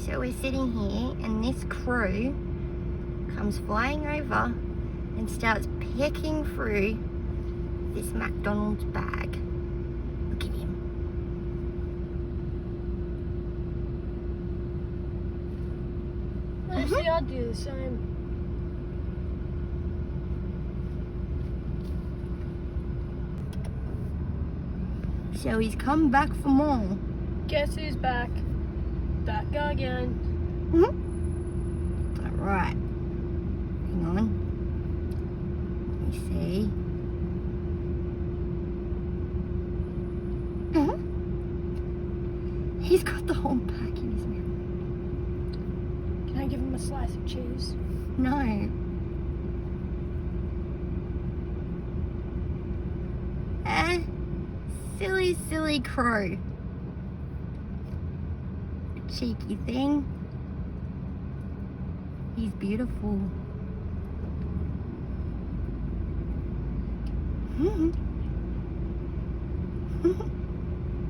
So we're sitting here and this crow comes flying over and starts pecking through this McDonald's bag. Look at him. Actually, I'd do the same. So he's come back for more. Guess who's back? Back again. Alright. Hang on. Let me see. He's got the whole pack in his mouth. Can I give him a slice of cheese? No. Silly, silly crow. Cheeky thing. He's beautiful.